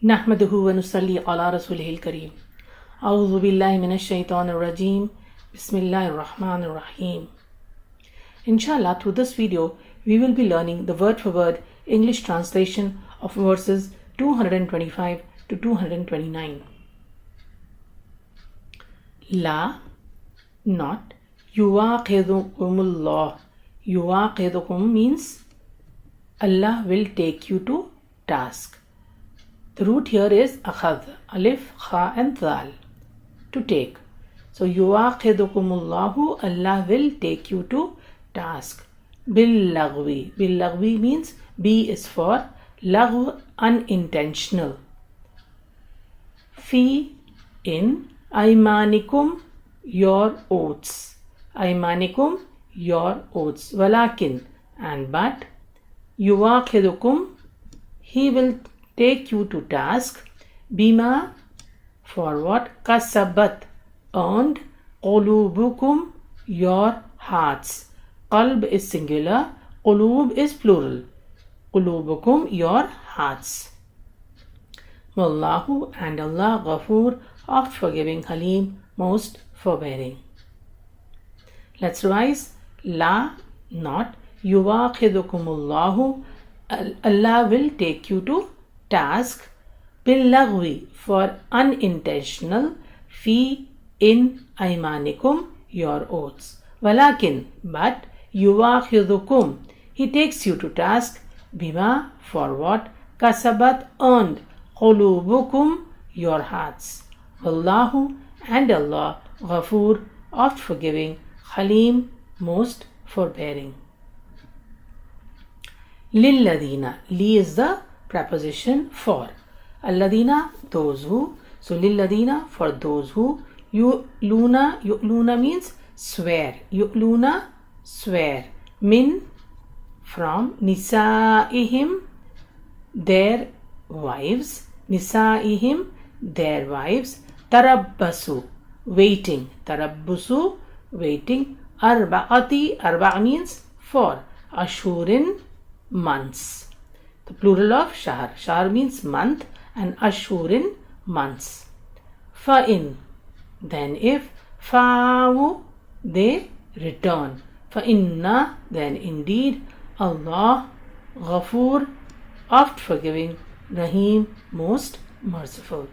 नहमदुहु व नुसल्ली अला रसूलिहिल करीम। औज़ु बिल्लाहि मिनश शैतानिर रजीम। बिस्मिल्लाहिर रहमानिर रहीम। Inshallah, through this video, we will be learning the word-for-word English translation of verses 225 to 229. La, not. Yuwaqidukumullah. Yuwaqidukum means Allah will take you to task. The root here is akhadh, alif, kha and dhal, to take. So yuwaqidukumullahu, Allah will take you to task. Bil-lagwi. Bil-lagwi means B is for lagw, unintentional. Fi, in, aymanikum, your oaths. Aymanikum, your oaths. Walakin, and but. Yuwaqidukum, he will take you to task. Bima, for what? Kasabat, earned. Qulubukum, your hearts. Qalb is singular, qulub is plural. Qulubukum, your hearts. Wallahu, and Allah, Ghafoor, oft forgiving, Halim, most forbearing. Let's revise. La, not. Yuwaqidukumullahu, Allah will take you to task. Bil-lagwi, for unintentional. Fi, in, aymanikum, your oaths. Walakin, but. Yuwaqidukum, he takes you to task. Bima, for what? Kasabat, earned. Qulubukum, your hearts. Wallahu, and Allah, Ghafoor, oft forgiving, Halim, most forbearing. Lilladina, li is the preposition for. Alladina, those who. So lilladina, for those who. Yu'luna means swear. Yu'luna, swear. Min, from. Nisa'ihim, their wives. Nisa'ihim, their wives. Tarabbasu, waiting. Tarabbusu, waiting. Arba'ati, arba' means for. Ashurin, months. The plural of shahr. Shahr means month and ashurin, months. Fa'in, then if. Fa'u, they return. Fa'inna, then indeed. Allah, Ghafoor, oft forgiving, Rahim, most merciful.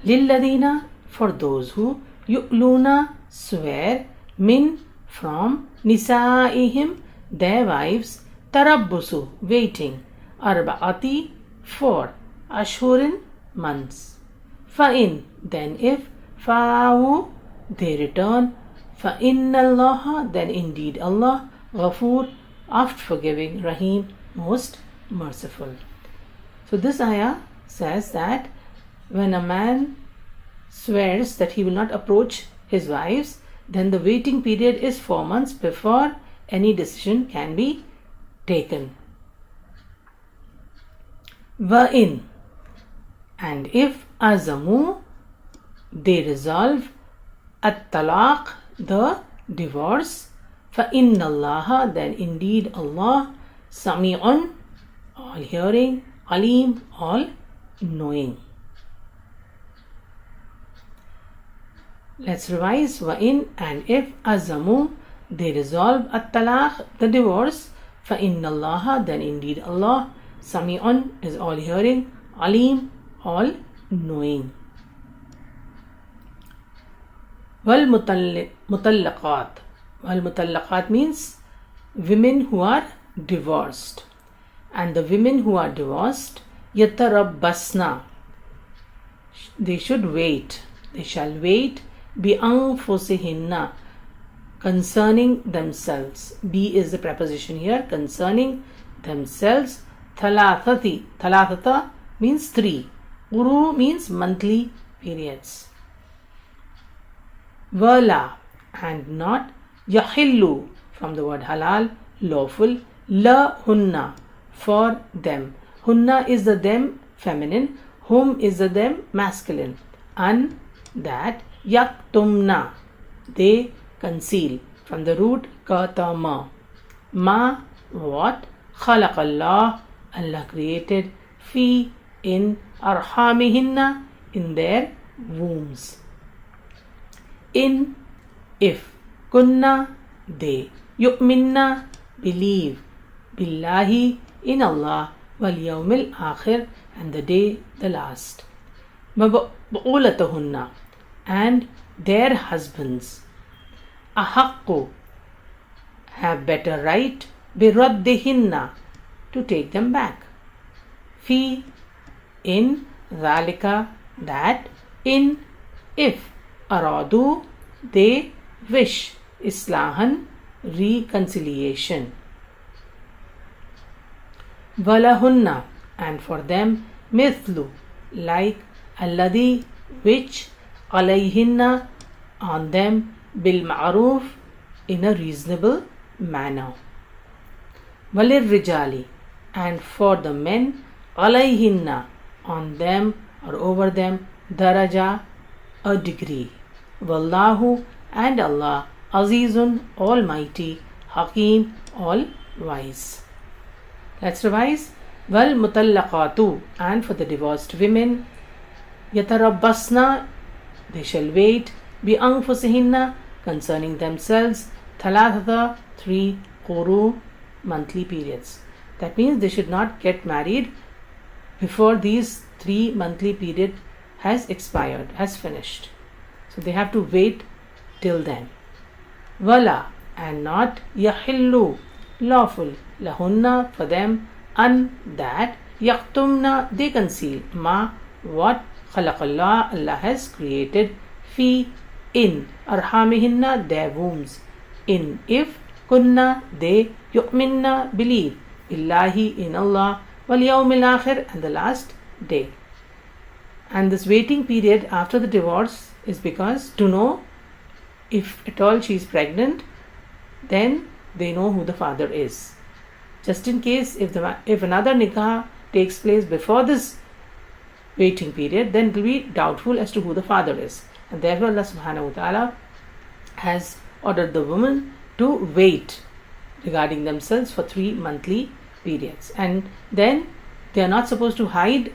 Lilladina, for those who. Yu'luna, swear. Min, from. Nisa'ihim, their wives. Tarabbusu, waiting. Arba'ati, for. Ashurin, months. Fa'in, then if. Fa'u, they return. Fa'innallaha, then indeed Allah. Ghafoor, oft forgiving, Rahim, most merciful. So this ayah says that when a man swears that he will not approach his wives, then the waiting period is 4 months before any decision can be taken. Wa'in, and if. Azamu, they resolve. At-talaq, the divorce. Fa'innallaha, then indeed Allah. Sami'un, all hearing. Alim, all knowing. Let's revise. Wa'in, and if. Azamu, they resolve. At-talaq, the divorce. Fa'innallaha, then indeed Allah. Sami'un is all hearing. Alim, all knowing. Wal mutallaqat. Wal mutallaqat means women who are divorced. And the women who are divorced, yatarabbasna, they should wait. They shall wait. Bi anfusihinna, concerning themselves. Be is the preposition here, concerning themselves. Thalathati, thalathata means 3. Uru means monthly periods. Wala, and not. Yahillu, from the word halal, lawful. La hunna, for them. Hunna is the them, feminine. Hum is the them, masculine. An, that. Yaktumna, they conceal. From the root katama. Ma, what. Khalaqallah, Allah created. Fi, in arhamihinna, in their wombs. In, if, kunna, they, yu'minna, believe, billahi, in Allah, wal yawmil akhir, and the day the last. Bu'ulatahunna, and their husbands, ahaqqu, have better right, biraddihinna, to take them back. Fi, in, dhalika, that, in, if, aradu, they wish, islahan, reconciliation. Walahunna, and for them, mithlu, like, alladhi, which, alayhinna, on them, bil ma'ruf, in a reasonable manner. Walir rijali, and for the men, alayhinna, on them or over them, daraja, a degree. Wallahu, and Allah, Azizun, Almighty, Hakim, all wise. Let's revise. Wal mutallaqatu, and for the divorced women, yatarabbasna, they shall wait, bi anfusihinna, concerning themselves, thalathata, 3 quru, monthly periods. That means they should not get married before these 3 monthly period has expired, has finished. So they have to wait till then. Wala, and not, yahillu, lawful, lahunna, for them, an, that, yaktumna, they conceal, ma, what, khalaqallah, Allah has created, fi, in, arhamihinna, their wombs, in, if, kunna, they, yu'minna, believe, billahi, in Allah, wal yawmil akhir, and the last day. And this waiting period after the divorce is because to know if at all she is pregnant, then they know who the father is. Just in case if another nikah takes place before this waiting period, then it will be doubtful as to who the father is. And therefore Allah subhanahu wa ta'ala has ordered the woman to wait regarding themselves for 3 monthly periods. And then they are not supposed to hide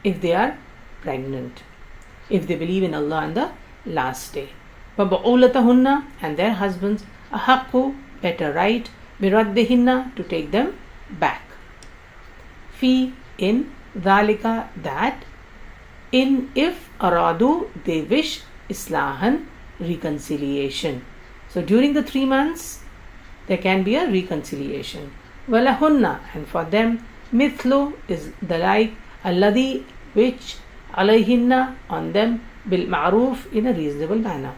if they are pregnant, if they believe in Allah and the last day. وَبُعُولَتَهُنَّ, and their husbands, أَحَقُّ, better right, بِرَدِّهِنَّ, to take them back. Fi, in, dhalika, that, in, if, aradu, they wish, islahan, reconciliation. So during the 3 months, there can be a reconciliation. Walahunna, and for them, mithlu, is the like, alladhi, which, alayhinna, on them, bil ma'ruf, in a reasonable manner.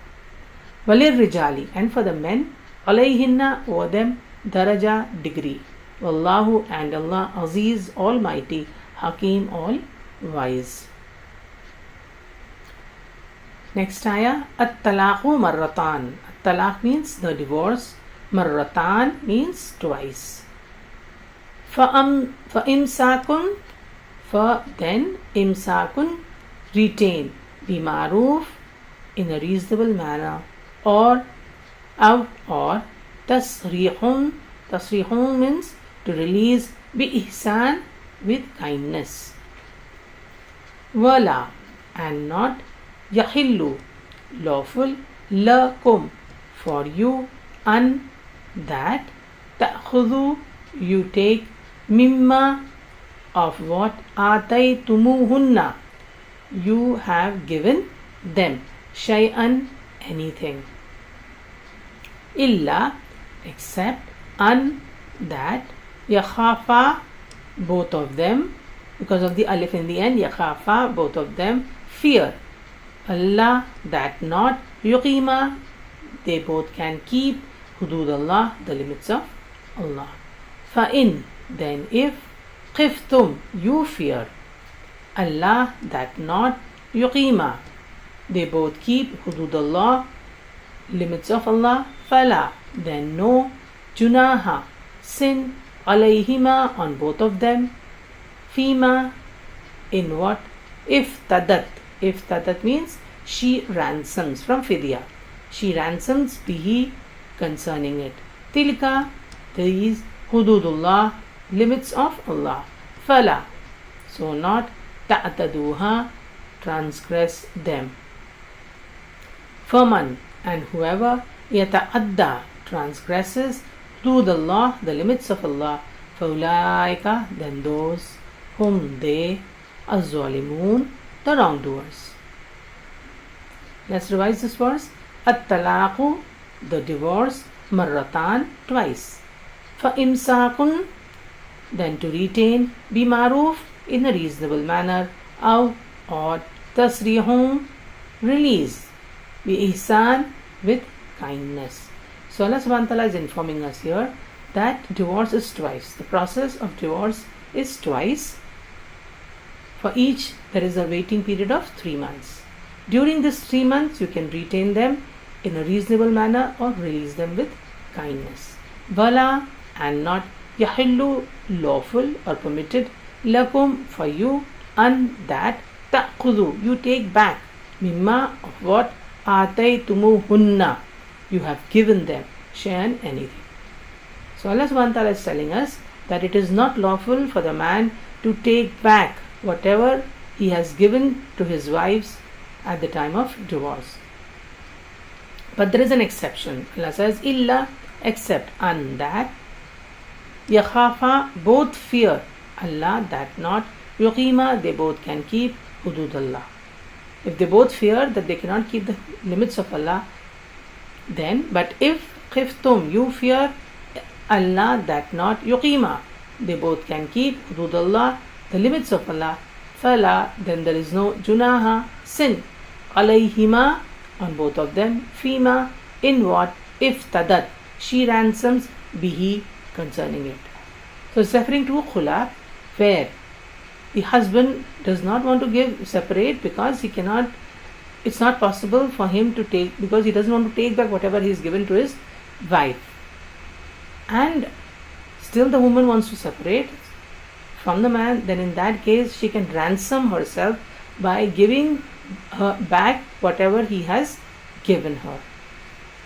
Walir rijali, and for the men, alayhinna, over them, daraja, degree. Wallahu, and Allah, Aziz, Almighty, Hakim, all wise. Next ayah, at-talaqu marratan. At-talaq means the divorce. Marratan means twice. Fa-imsakun, for then, imsakun, retain, bimaruf, in a reasonable manner, or tasrihun. Tasrihun means to release, bi ihsan, with kindness. Wala, and not, yahillu, lawful, lakum, for you, an, that, ta'khudhu, you take, mimma, of what, ataytumuhunna, you have given them, shay'an, anything. Illa, except, an, that, yakhafa, both of them, because of the alif in the end, yakhafa, both of them, fear. Allah, that not, yuqima, they both can keep, hudud Allah, the limits of Allah. Fa-in, then if, khiftum, you fear, Allah, that not, yuqima, they both keep, hudud Allah, limits of Allah, fala, then no, junaha, sin, alayhima, on both of them, fima, in what, if tadat means she ransoms, from fidya, she ransoms bihi, concerning it, tilka, these, hududullah, limits of Allah, fala, so not, ta'taduha, transgress them. Faman, and whoever yata'adda, transgresses hudud Allah, the limits of Allah, faulaika, then those whom they az-zalimun, the wrongdoers. Let's revise this verse. At-talaqu, the divorce, marratan, twice. Fa-imsakun, then to retain, bimaruf, in a reasonable manner, aw, or tasrihum, release, bi-ihsan, with kindness. So Allah subhanahu wa ta'ala is informing us here that divorce is twice. The process of divorce is twice. For each there is a waiting period of 3 months. During this 3 months you can retain them in a reasonable manner or release them with kindness. Wala, and not yahillu, lawful or permitted, lakum, for you, an, that, ta'khudhu, you take back, mimma, of what, ataytumuhunna, you have given them, shay'an, anything. So Allah subhanahu wa ta'ala is telling us that it is not lawful for the man to take back whatever he has given to his wives at the time of divorce. But there is an exception. Allah says, illa, except, and that, yakhafa, both fear Allah, that not, yuqima, they both can keep hudud Allah. If they both fear that they cannot keep the limits of Allah, then, but if khiftum, you fear Allah, that not, yuqima, they both can keep hudud Allah, the limits of Allah, fala, then there is no junaha, sin, alayhima, on both of them, fima, in what, if tadat, she ransoms, bihi, concerning it. So it's referring to khula, where the husband does not want to give separate because he cannot, it's not possible for him to take, because he doesn't want to take back whatever he has given to his wife. And still the woman wants to separate from the man, then in that case she can ransom herself by giving her back whatever he has given her.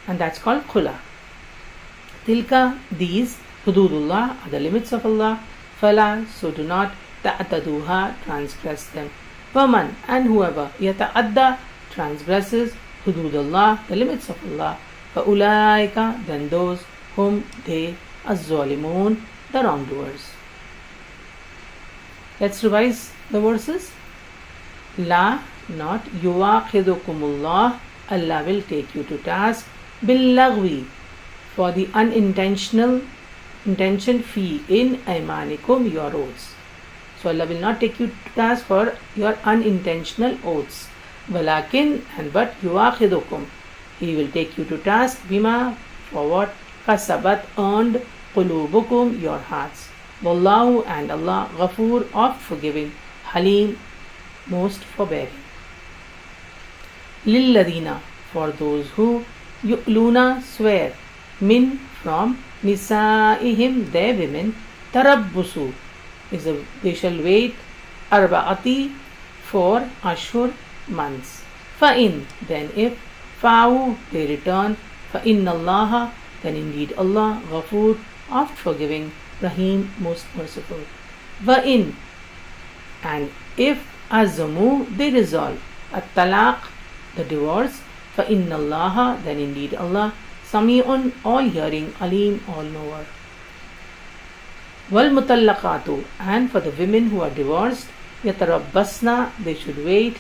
And that's called khula. Tilka, these, hududullah, are the limits of Allah. Fala, so do not, ta'taduha, transgress them. Waman, and whoever, yata'adda, transgresses, hududullah, the limits of Allah. Fa'ulaika, then those whom they, az-zalimun, the wrongdoers. Let's revise the verses. La, not, yuwaqidukumullah, Allah will take you to task, bil-lagwi, for the unintentional intention fee in aymanikum, your oaths. So Allah will not take you to task for your unintentional oaths. Walakin, and but, yuwakhidukum, He will take you to task, bima, for what, kasabat, earned, qulubukum, your hearts. Wallahu, and Allah, ghafoor, oft forgiving, halim, most forbearing. Lilladina, for those who, yu'luna, swear, min, from, nisa'ihim, their women, tarabbusu, is a, they shall wait, arba'ati, 4 ashur, months. Fa'in, then if, fa'u, they return, fa'innallaha, then indeed Allah, ghafoor, oft forgiving, rahim, most merciful. Wa'in, and if, azamu, they resolve, at-talaq, the divorce, fa'innallaha, then indeed Allah, sami'un, all hearing, alim, all knower. Wal mutallaqatu, and for the women who are divorced, yatarabbasna, they should wait,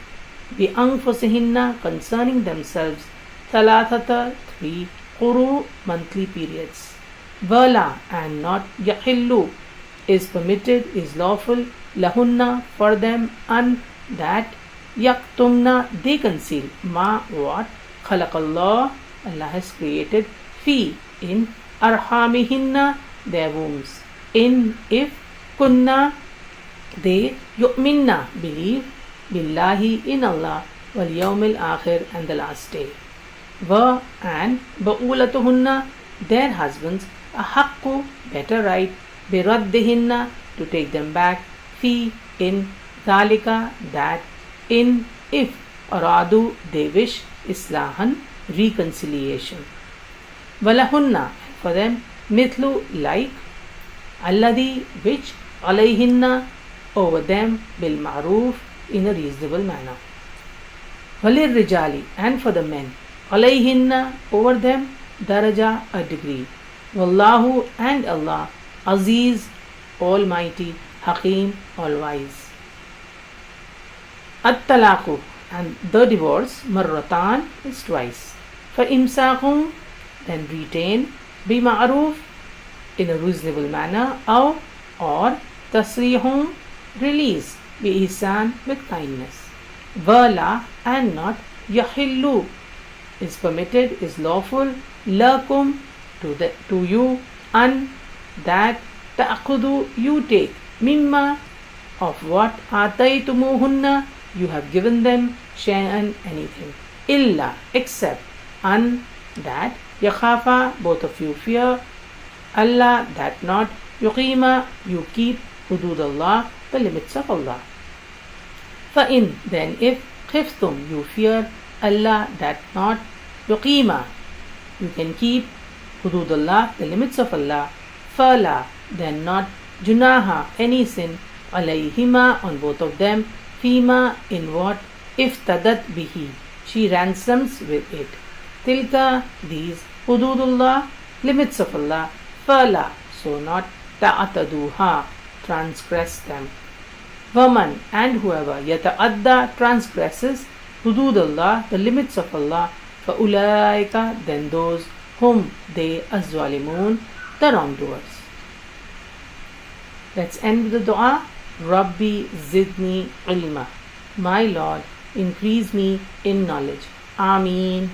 bi anfusihinna, concerning themselves, thalathata, 3 quru, monthly periods. Wala, and not, yahillu, is permitted, is lawful, lahunna, for them, an, that, yaktumna, they conceal, ma, what, khalaqallah, Allah has created, fi, in, arhamihinna, their wombs, in, if, kunna, they, yu'minna, believe, billahi, in Allah, wal yawmil akhir, and the last day. Wa, and, ba'ulatuhunna, their husbands, ahaqqu, better right, biraddihinna, to take them back, fi, in, thalika, that, in, if, aradu, they wish, islahan, reconciliation. Walahunna, for them, mithlu, like, alladhi, which, alayhinna, over them, bil ma'roof, in a reasonable manner. وَلِلرِّجَالِ and for the men, عَلَيْهِنَّ over them, daraja a degree. Wallahu and Allah, Aziz, Almighty, Hakim, All-Wise. At-talaqu and the divorce, marratan is twice. فَإِمْسَاقٌ then retain, بِمَعْرُوف in a reasonable manner, or tasrihum release, بِإِحْسَان with kindness. Wala and not, yahillu is permitted, is lawful, lakum to you, an that, ta'khudhu you take, mimma of what, ataytumuhunna you have given them, shay'an anything, illa except, an that, yakhafa both of you fear, Allah that not, yuqima you keep, hudud Allah the limits of Allah. فَإِن then if, khiftum you fear, Allah that not, yuqima you can keep, hududullah the limits of Allah, fala then not, junaha any sin, alayhima on both of them, fima in what, iftadat bihi she ransoms with it, tilka these, hududullah limits of Allah, fala so not, ta'ataduha transgress them. Waman and whoever yata'adda transgresses hududullah the limits of Allah, fa'ulaika then those whom they az-zalimun the wrongdoers. Let's end with the dua. Rabbi zidni ilma, my Lord increase me in knowledge. Ameen.